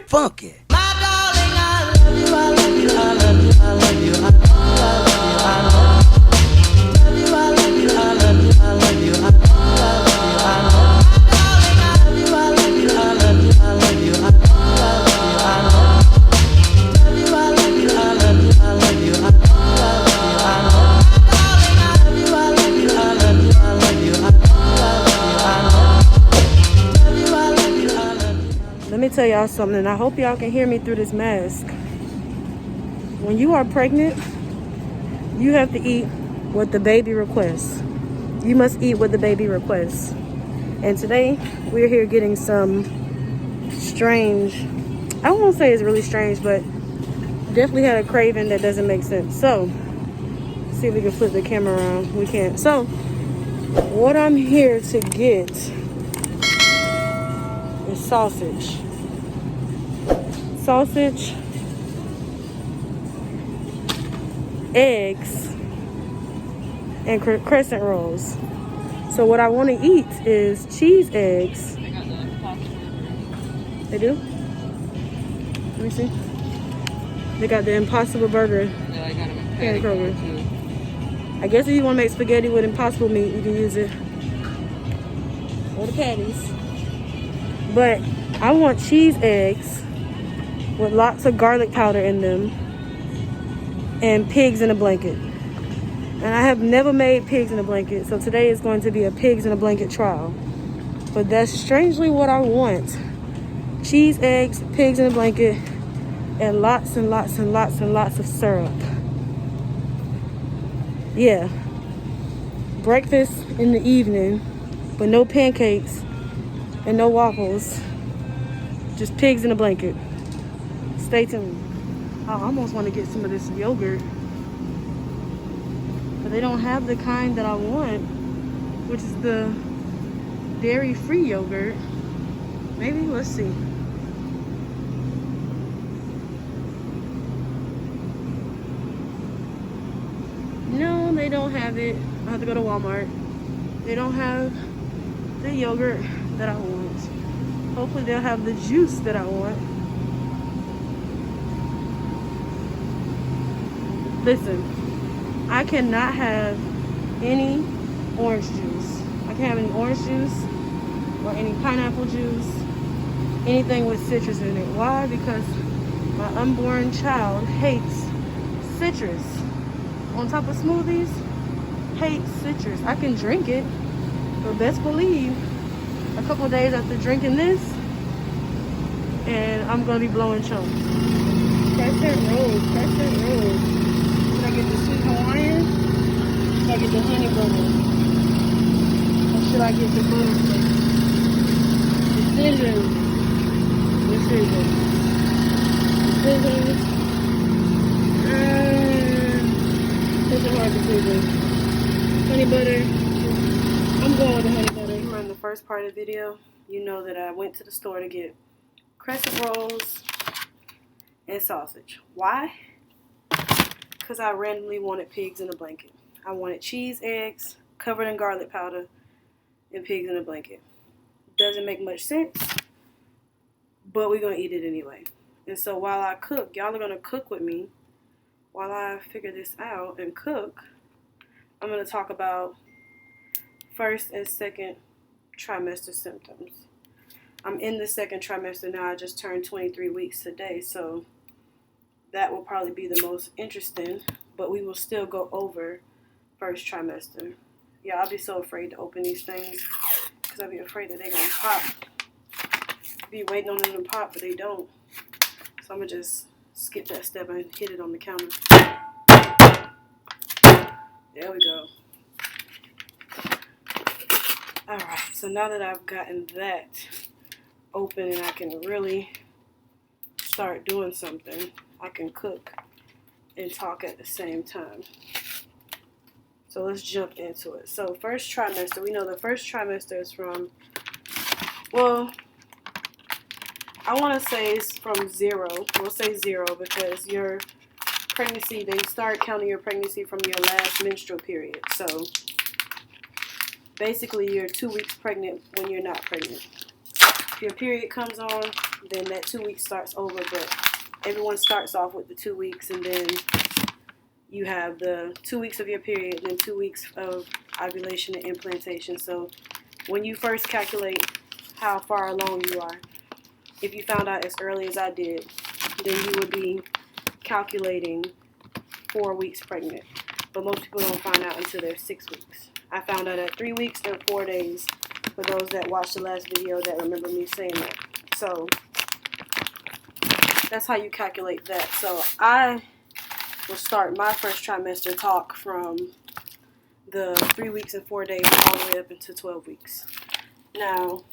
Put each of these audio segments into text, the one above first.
funky. Let me tell y'all something. I hope y'all can hear me through this mask. When you are pregnant, you have to eat what the baby requests. You must eat what the baby requests. And today, we're here getting some strange, I won't say it's really strange, but definitely had a craving that doesn't make sense. So, see if we can flip the camera around. We can't. So, what I'm here to get is sausage. Sausage, eggs, and crescent rolls. So what I want to eat is cheese eggs. They do? Let me see. They got the Impossible Burger here in Kroger. I guess if you want to make spaghetti with Impossible meat, you can use it. Or the patties. But I want cheese eggs with lots of garlic powder in them and pigs in a blanket. And I have never made pigs in a blanket, so today is going to be a pigs in a blanket trial. But that's strangely what I want. Cheese, eggs, pigs in a blanket, and lots and lots and lots and lots of syrup. Yeah. Breakfast in the evening, but no pancakes and no waffles. Just pigs in a blanket. Stay tuned. I almost want to get some of this yogurt. But they don't have the kind that I want, which is the dairy-free yogurt. Maybe, let's see. No, they don't have it. I have to go to Walmart. They don't have the yogurt that I want. Hopefully they'll have the juice that I want. Listen, I cannot have any orange juice. I can't have any orange juice or any pineapple juice, anything with citrus in it. Why? Because my unborn child hates citrus. On top of smoothies, hates citrus. I can drink it, but best believe a couple days after drinking this, and I'm gonna be blowing chunks. Crescent rolls, crescent rolls. Should I get the sweet Hawaiian? Should I get the honey butter? Or should I get the butter steak? Decisions. Decisions. Decisions. It's a hard decision. Honey butter. I'm going with the honey butter. If you're in the first part of the video, you know that I went to the store to get crescent rolls and sausage. Why? Because I randomly wanted pigs in a blanket. I wanted cheese eggs covered in garlic powder and pigs in a blanket. Doesn't make much sense, but we're going to eat it anyway. And so while I cook, y'all are going to cook with me. While I figure this out and cook, I'm going to talk about first and second trimester symptoms. I'm in the second trimester now. I just turned 23 weeks today, so that will probably be the most interesting, but we will still go over first trimester. Yeah, I'll be so afraid to open these things because I'll be afraid that they're going to pop. Be waiting on them to pop, but they don't. So I'm going to just skip that step and hit it on the counter. There we go. Alright, so now that I've gotten that open and I can really start doing something, I can cook and talk at the same time. So let's jump into it. So first trimester, we know the first trimester is from, well, I want to say it's from 0. We'll say 0 because your pregnancy, they start counting your pregnancy from your last menstrual period. So basically you're 2 weeks pregnant when you're not pregnant. If your period comes on, then that 2 weeks starts over. But everyone starts off with the 2 weeks, and then you have the 2 weeks of your period, and then 2 weeks of ovulation and implantation. So when you first calculate how far along you are, if you found out as early as I did, then you would be calculating 4 weeks pregnant. But most people don't find out until they're 6 weeks. I found out at 3 weeks and 4 days, for those that watched the last video that remember me saying that. So that's how you calculate that. So I will start my first trimester talk from the 3 weeks and 4 days all the way up into 12 weeks. Now,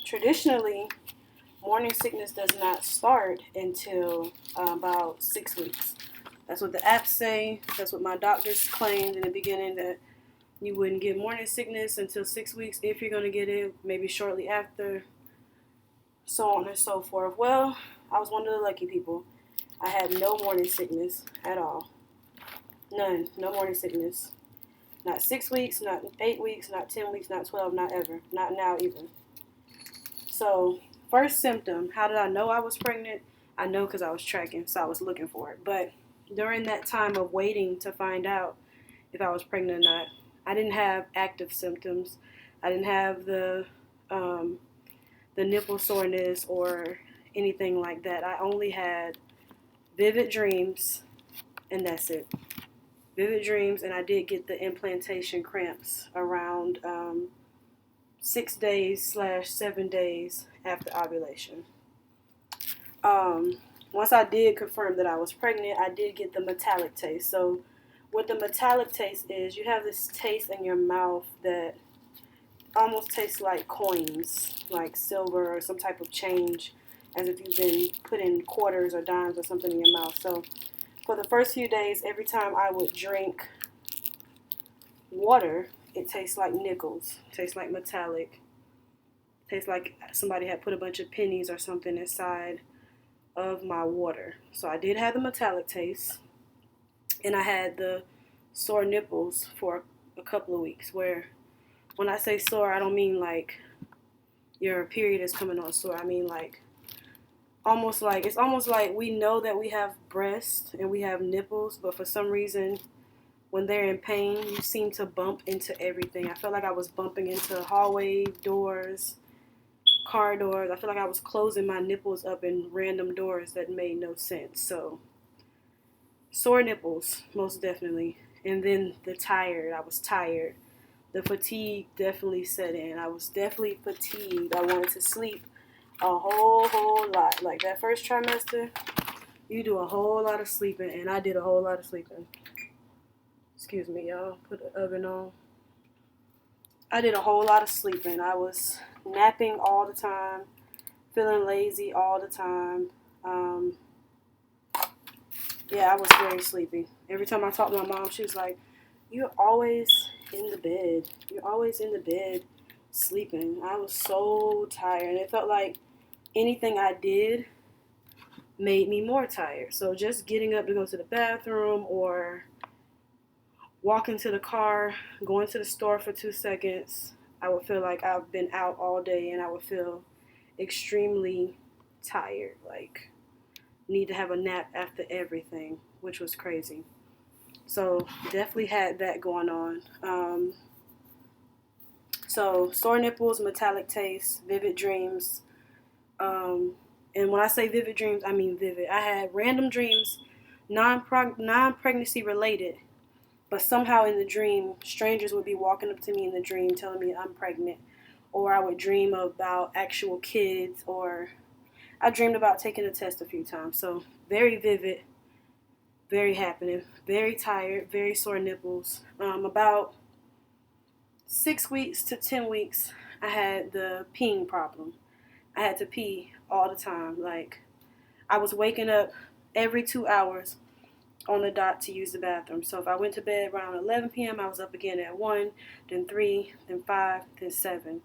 traditionally, morning sickness does not start until about 6 weeks. That's what the apps say. That's what my doctors claimed in the beginning, that you wouldn't get morning sickness until 6 weeks. If you're going to get it, maybe shortly after, so on and so forth. Well, I was one of the lucky people. I had no morning sickness at all. None. No morning sickness. Not 6 weeks, not 8 weeks, not 10 weeks, not 12, not ever. Not now either. So, first symptom, how did I know I was pregnant? I know because I was tracking, so I was looking for it. But during that time of waiting to find out if I was pregnant or not, I didn't have active symptoms. I didn't have the nipple soreness or anything like that. I only had vivid dreams, and that's it. Vivid dreams, and I did get the implantation cramps around 6 days / 7 days after ovulation. Once I did confirm that I was pregnant, I did get the metallic taste. So what the metallic taste is, you have this taste in your mouth that almost tastes like coins, like silver or some type of change, as if you've been putting quarters or dimes or something in your mouth. So for the first few days, every time I would drink water, it tastes like nickels, tastes like metallic, tastes like somebody had put a bunch of pennies or something inside of my water. So I did have the metallic taste, and I had the sore nipples for a couple of weeks, where when I say sore, I don't mean like your period is coming on sore. I mean like it's almost like we know that we have breasts and we have nipples, but for some reason when they're in pain, you seem to bump into everything. I felt like I was bumping into hallway doors, car doors. I feel like I was closing my nipples up in random doors that made no sense. So sore nipples, most definitely. And then the tired. I was tired. The fatigue definitely set in. I was definitely fatigued. I wanted to sleep a whole lot. Like that first trimester, you do a whole lot of sleeping, and I did a whole lot of sleeping. Excuse me, y'all. Put the oven on. I did a whole lot of sleeping. I was napping all the time, feeling lazy all the time. Yeah, I was very sleepy. Every time I talked to my mom, she was like, "You're always in the bed. You're always in the bed sleeping." I was so tired, and it felt like anything I did made me more tired. So just getting up to go to the bathroom or walking to the car, going to the store for 2 seconds, I would feel like I've been out all day, and I would feel extremely tired, like need to have a nap after everything, which was crazy. So definitely had that going on. So sore nipples, metallic taste, vivid dreams. And when I say vivid dreams, I mean vivid. I had random dreams, non-pregnancy related, but somehow in the dream, strangers would be walking up to me in the dream telling me I'm pregnant. Or I would dream about actual kids, or I dreamed about taking a test a few times. So very vivid, very happening, very tired, very sore nipples. About 6 weeks to 10 weeks, I had the peeing problem. I had to pee all the time. Like, I was waking up every 2 hours on the dot to use the bathroom. So if I went to bed around 11 p.m., I was up again at 1, then 3, then 5, then 7.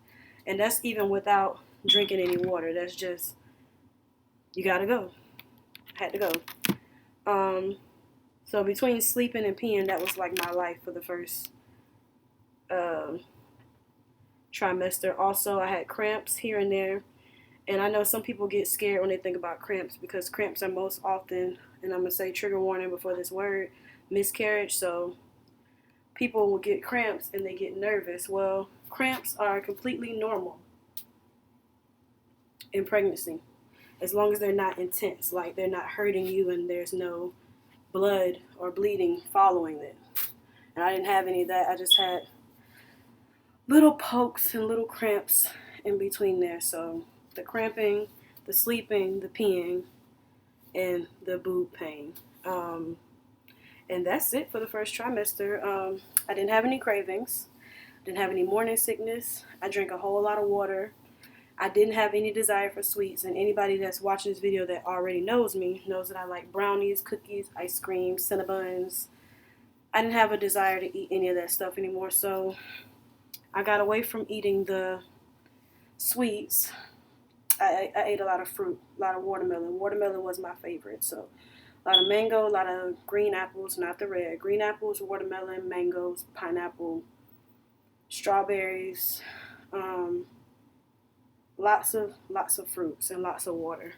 And that's even without drinking any water. That's just, you gotta go. I had to go. So between sleeping and peeing, that was like my life for the first trimester. Also, I had cramps here and there. And I know some people get scared when they think about cramps because cramps are most often, and I'm going to say trigger warning before this word, miscarriage. So people will get cramps and they get nervous. Well, cramps are completely normal in pregnancy as long as they're not intense, like they're not hurting you and there's no blood or bleeding following it. And I didn't have any of that. I just had little pokes and little cramps in between there. So the cramping, the sleeping, the peeing, and the boob pain. And that's it for the first trimester. I didn't have any cravings. Didn't have any morning sickness. I drank a whole lot of water. I didn't have any desire for sweets. And anybody that's watching this video that already knows me knows that I like brownies, cookies, ice cream, Cinnabons. I didn't have a desire to eat any of that stuff anymore. So I got away from eating the sweets. I ate a lot of fruit, a lot of watermelon. Watermelon was my favorite. So a lot of mango, a lot of green apples, not the red. Green apples, watermelon, mangoes, pineapple, strawberries, lots of fruits and lots of water.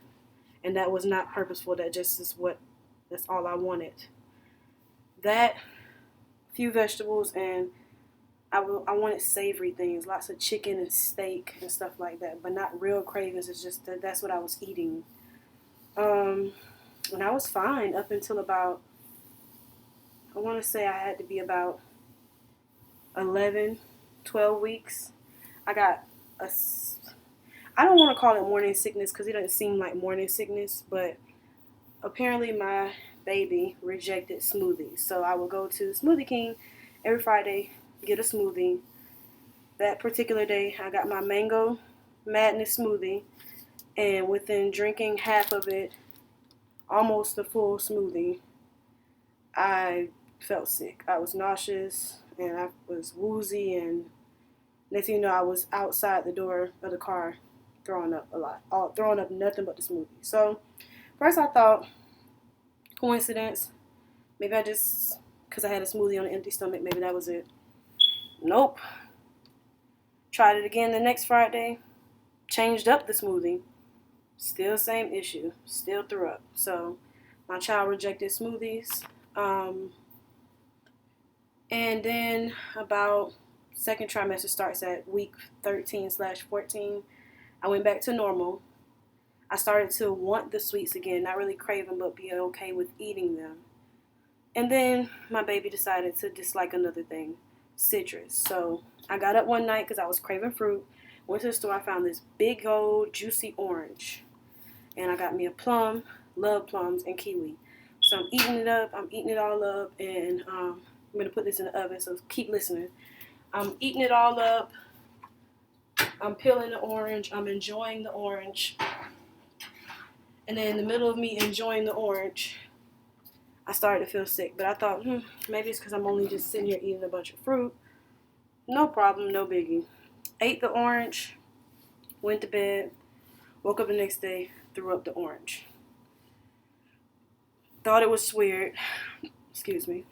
And that was not purposeful. That just is that's all I wanted. That, few vegetables, and I wanted savory things, lots of chicken and steak and stuff like that, but not real cravings. It's just that's what I was eating. And I was fine up until about, I want to say I had to be about 11, 12 weeks. I got I don't want to call it morning sickness because it doesn't seem like morning sickness, but apparently my baby rejected smoothies. So I would go to Smoothie King every Friday, get a smoothie. That particular day, I got my mango madness smoothie, and within drinking half of it, almost the full smoothie, I felt sick. I was nauseous and I was woozy, and next thing you know, I was outside the door of the car throwing up a lot, throwing up nothing but the smoothie. So first I thought coincidence, maybe I just, because I had a smoothie on an empty stomach, maybe that was it. Nope. Tried it again the next Friday, changed up the smoothie, still same issue, still threw up. So my child rejected smoothies. And then about second trimester starts at week 13/14. I went back to normal. I started to want the sweets again, not really crave them, but be okay with eating them. And then my baby decided to dislike another thing, citrus. So I got up one night because I was craving fruit. Went to the store, I found this big old juicy orange. And I got me a plum, love plums, and kiwi. So I'm eating it up, I'm eating it all up, and I'm going to put this in the oven, so keep listening. I'm eating it all up. I'm peeling the orange. I'm enjoying the orange. And then in the middle of me enjoying the orange, I started to feel sick. But I thought, maybe it's because I'm only just sitting here eating a bunch of fruit. No problem, no biggie. Ate the orange, went to bed, woke up the next day, threw up the orange. Thought it was weird. Excuse me.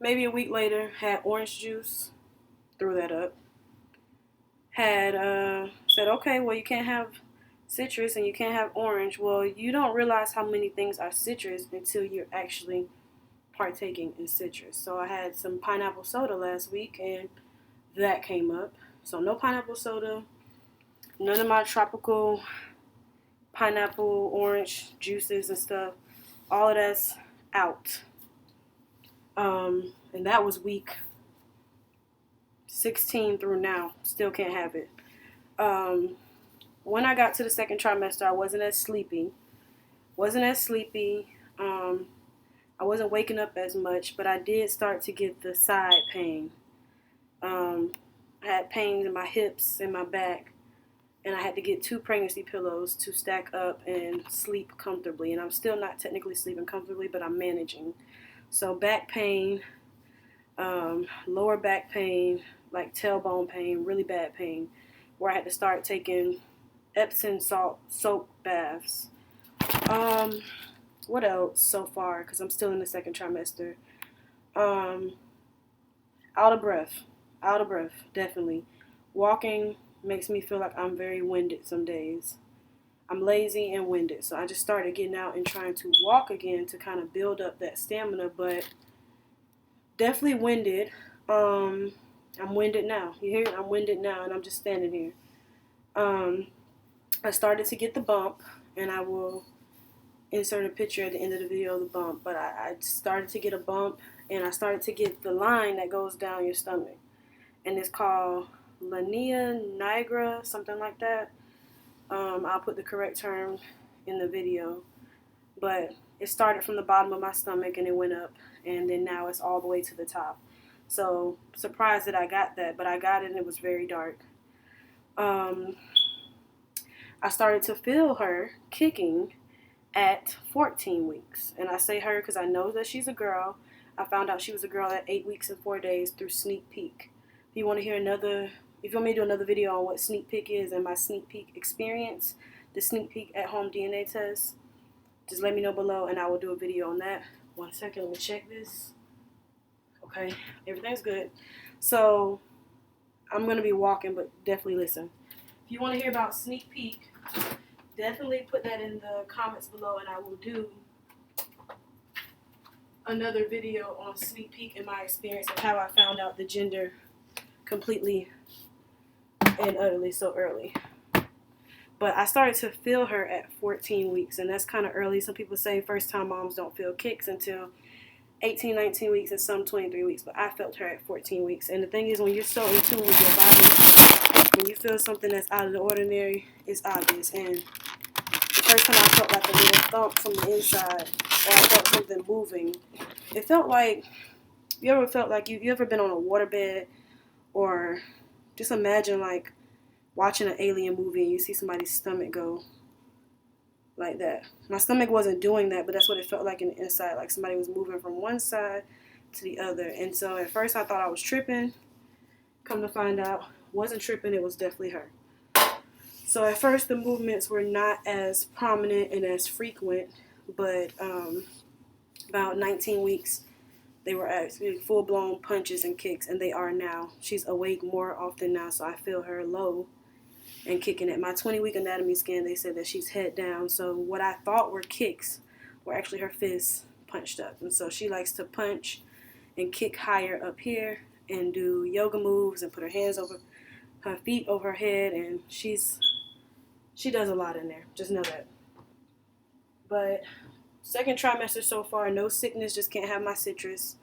Maybe a week later, had orange juice, threw that up. Had said, okay, well, you can't have citrus and you can't have orange. Well, you don't realize how many things are citrus until you're actually partaking in citrus. So I had some pineapple soda last week, and that came up. So no pineapple soda, none of my tropical pineapple, orange juices and stuff. All of that's out. And that was week 16 through now. Still can't have it. When I got to the second trimester, I wasn't as sleepy. I wasn't waking up as much, but I did start to get the side pain. I had pains in my hips and my back, and I had to get 2 pregnancy pillows to stack up and sleep comfortably. And I'm still not technically sleeping comfortably, but I'm managing. So back pain, lower back pain, like tailbone pain, really bad pain, where I had to start taking Epsom salt soap baths. What else so far? Because I'm still in the second trimester. Out of breath, definitely. Walking makes me feel like I'm very winded some days. I'm lazy and winded, so I just started getting out and trying to walk again to kind of build up that stamina, but definitely winded. I'm winded now. You hear? I'm winded now, and I'm just standing here. I started to get the bump, and I will insert a picture at the end of the video of the bump, but I started to get a bump, and I started to get the line that goes down your stomach, and it's called linea nigra, something like that. I'll put the correct term in the video, but it started from the bottom of my stomach and it went up, and then now it's all the way to the top. So surprised that I got that, but I got it and it was very dark. I started to feel her kicking at 14 weeks. And I say her because I know that she's a girl. I found out she was a girl at 8 weeks and 4 days through Sneak Peek. If you want to hear if you want me to do another video on what Sneak Peek is and my Sneak Peek experience, the Sneak Peek at home DNA test, just let me know below and I will do a video on that. 1 second, let me check this. Okay, everything's good. So I'm going to be walking, but definitely listen. If you want to hear about Sneak Peek, definitely put that in the comments below and I will do another video on Sneak Peek and my experience of how I found out the gender completely and utterly so early. But I started to feel her at 14 weeks, and that's kind of early. Some people say first-time moms don't feel kicks until 18, 19 weeks, and some 23 weeks. But I felt her at 14 weeks. And the thing is, when you're so in tune with your body, when you feel something that's out of the ordinary, it's obvious. And the first time I felt like a little thump from the inside, or I felt something moving, it felt like, you ever felt like you ever been on a waterbed, or just imagine like watching an alien movie and you see somebody's stomach go like that. My stomach wasn't doing that, but that's what it felt like in the inside, like somebody was moving from one side to the other. And so at first I thought I was tripping. Come to find out, wasn't tripping, it was definitely her. So at first the movements were not as prominent and as frequent, but about 19 weeks they were actually full-blown punches and kicks, and they are now. She's awake more often now, so I feel her low and kicking. At my 20-week anatomy scan, they said that she's head down, so what I thought were kicks were actually her fists punched up. And so she likes to punch and kick higher up here and do yoga moves and put her hands over her feet over her head, and she does a lot in there, just know that. But second trimester so far, no sickness, just can't have my citrus,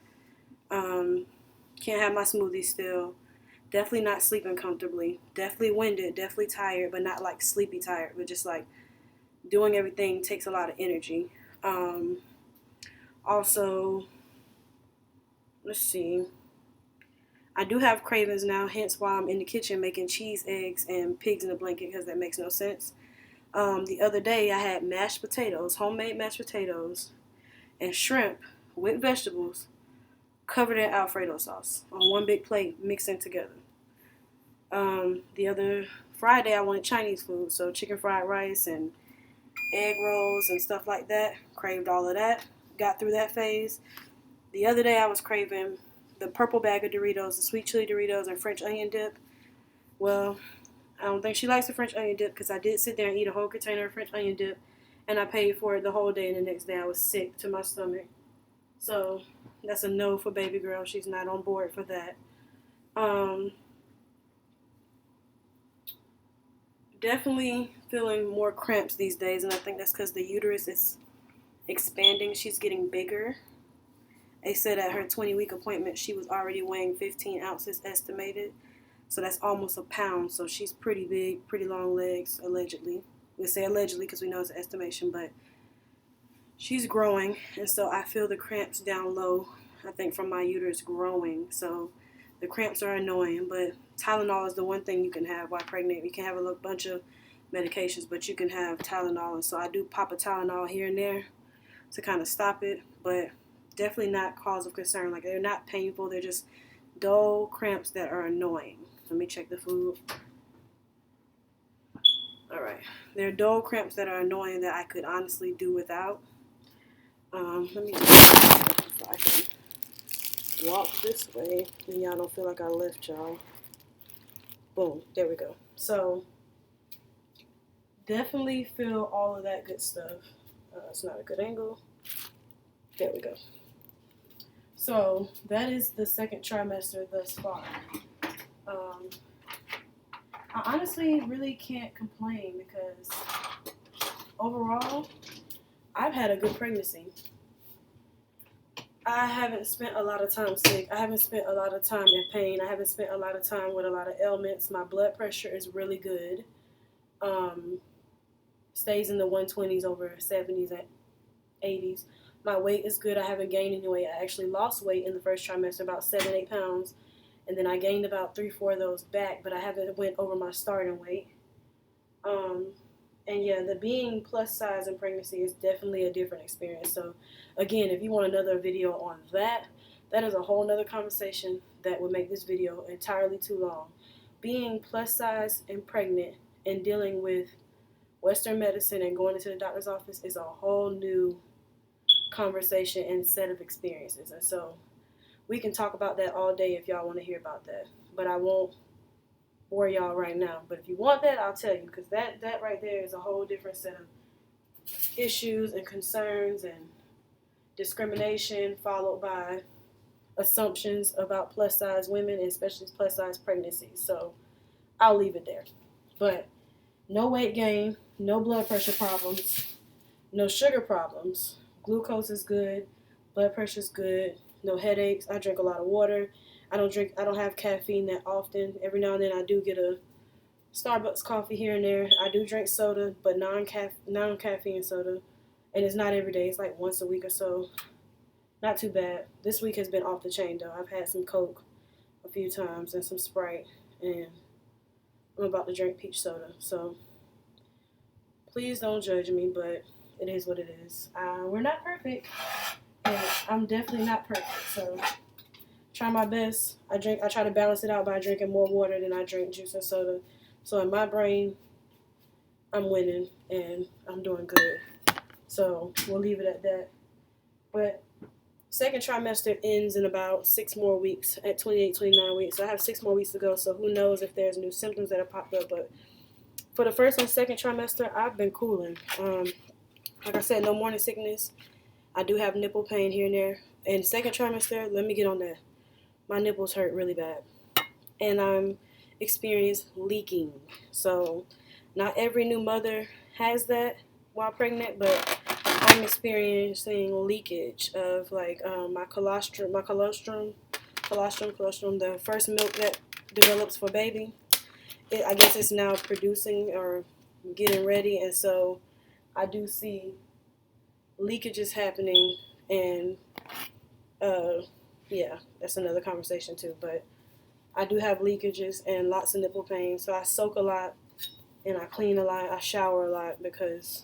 can't have my smoothie still. Definitely not sleeping comfortably. Definitely winded. Definitely tired, but not like sleepy tired, but just like doing everything takes a lot of energy. Also, let's see. I do have cravings now, hence why I'm in the kitchen making cheese, eggs, and pigs in a blanket, because that makes no sense. The other day I had mashed potatoes, homemade mashed potatoes, and shrimp with vegetables covered in Alfredo sauce on one big plate, mixing together. The other Friday I wanted Chinese food, so chicken fried rice and egg rolls and stuff like that. Craved all of that. Got through that phase. The other day I was craving the purple bag of Doritos, the sweet chili Doritos, and French onion dip. Well, I don't think she likes the French onion dip, because I did sit there and eat a whole container of French onion dip, and I paid for it the whole day, and the next day I was sick to my stomach. So that's a no for baby girl. She's not on board for that. Definitely feeling more cramps these days, and I think that's because the uterus is expanding. She's getting bigger. They said at her 20-week appointment she was already weighing 15 ounces estimated, so that's almost a pound. So she's pretty big, pretty long legs, allegedly. We say allegedly because we know it's an estimation, but she's growing, and so I feel the cramps down low, I think from my uterus growing. So the cramps are annoying, but Tylenol is the one thing you can have while pregnant. You can have a bunch of medications, but you can have Tylenol, and so I do pop a Tylenol here and there to kind of stop it, but definitely not cause of concern. Like, they're not painful, they're just dull cramps that are annoying. Let me check the food. Alright, they're dull cramps that are annoying that I could honestly do without. Let me just so I can walk this way and y'all don't feel like I left y'all. Boom, there we go. So definitely feel all of that good stuff. It's not a good angle. There we go. So that is the second trimester thus far. I honestly really can't complain because overall, I've had a good pregnancy. I haven't spent a lot of time sick. I haven't spent a lot of time in pain. I haven't spent a lot of time with a lot of ailments. My blood pressure is really good. Stays in the 120s over 70s and 80s. My weight is good. I haven't gained any weight. I actually lost weight in the first trimester, about 7-8 pounds. And then I gained about 3-4 of those back, but I haven't went over my starting weight. And yeah, the being plus size in pregnancy is definitely a different experience. So again, if you want another video on that, that is a whole nother conversation that would make this video entirely too long. Being plus size and pregnant and dealing with Western medicine and going into the doctor's office is a whole new conversation and set of experiences. And so we can talk about that all day if y'all want to hear about that. But I won't bore y'all right now. But if you want that, I'll tell you, because that right there is a whole different set of issues and concerns and discrimination, followed by assumptions about plus size women, and especially plus size pregnancies. So I'll leave it there. But no weight gain, no blood pressure problems, no sugar problems. Glucose is good, blood pressure is good, no headaches. I drink a lot of water. I don't have caffeine that often. Every now and then I do get a Starbucks coffee here and there. I do drink soda, but non-caffeine soda. And it's not every day. It's like once a week or so. Not too bad. This week has been off the chain, though. I've had some Coke a few times and some Sprite. And I'm about to drink peach soda. So please don't judge me, but it is what it is. We're not perfect. And I'm definitely not perfect. So try my best. I try to balance it out by drinking more water than I drink juice and soda. So in my brain, I'm winning and I'm doing good. So we'll leave it at that. But second trimester ends in about 6 more weeks at 28, 29 weeks. So I have 6 more weeks to go. So who knows if there's new symptoms that have popped up. But for the first and second trimester, I've been cooling. Like I said, no morning sickness. I do have nipple pain here and there. And second trimester, let me get on that. My nipples hurt really bad. And I'm experiencing leaking. So not every new mother has that while pregnant, but I'm experiencing leakage of like my colostrum, the first milk that develops for baby. I guess it's now producing or getting ready, and so I do see leakages happening, and yeah, that's another conversation too, but I do have leakages and lots of nipple pain, so I soak a lot and I clean a lot, I shower a lot because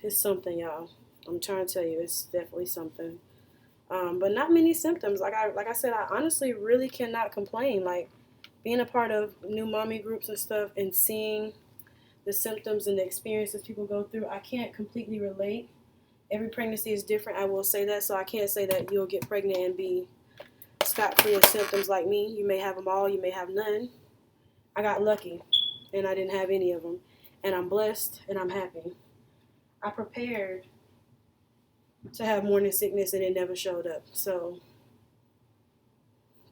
it's something, y'all. I'm trying to tell you, it's definitely something. But not many symptoms. Like I said, I honestly really cannot complain. Like being a part of new mommy groups and stuff and seeing the symptoms and the experiences people go through, I can't completely relate. Every pregnancy is different, I will say that, so I can't say that you'll get pregnant and be scot-free of symptoms like me. You may have them all, you may have none. I got lucky, and I didn't have any of them, and I'm blessed, and I'm happy. I prepared to have morning sickness, and it never showed up, so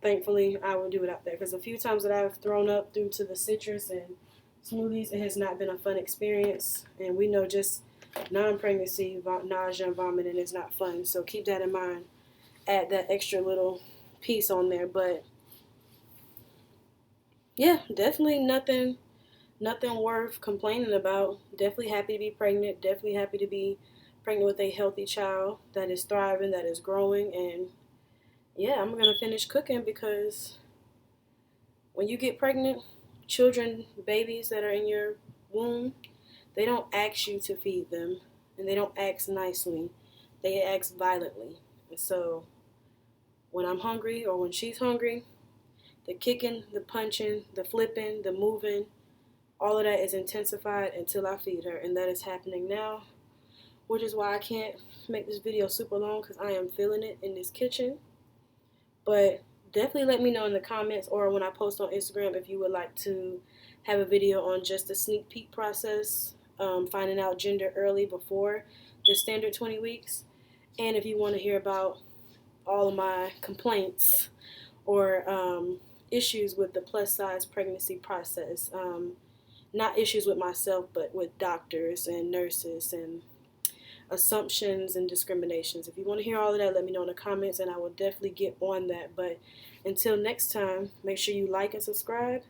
thankfully, I will do it out there, because a few times that I've thrown up due to the citrus and smoothies, it has not been a fun experience, and we know just non-pregnancy nausea and vomiting is not fun, so keep that in mind. Add that extra little piece on there, but yeah, definitely nothing worth complaining about. Definitely happy to be pregnant, definitely happy to be pregnant with a healthy child that is thriving, that is growing, and yeah, I'm gonna finish cooking because when you get pregnant, children, babies that are in your womb, they don't ask you to feed them, and they don't ask nicely. They ask violently. And so when I'm hungry or when she's hungry, the kicking, the punching, the flipping, the moving, all of that is intensified until I feed her. And that is happening now, which is why I can't make this video super long because I am feeling it in this kitchen. But definitely let me know in the comments or when I post on Instagram if you would like to have a video on just the sneak peek process, finding out gender early before the standard 20 weeks. And if you want to hear about all of my complaints or issues with the plus size pregnancy process. Not issues with myself, but with doctors and nurses and assumptions and discriminations. If you want to hear all of that, let me know in the comments and I will definitely get on that. But until next time, make sure you like and subscribe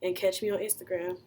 and catch me on Instagram.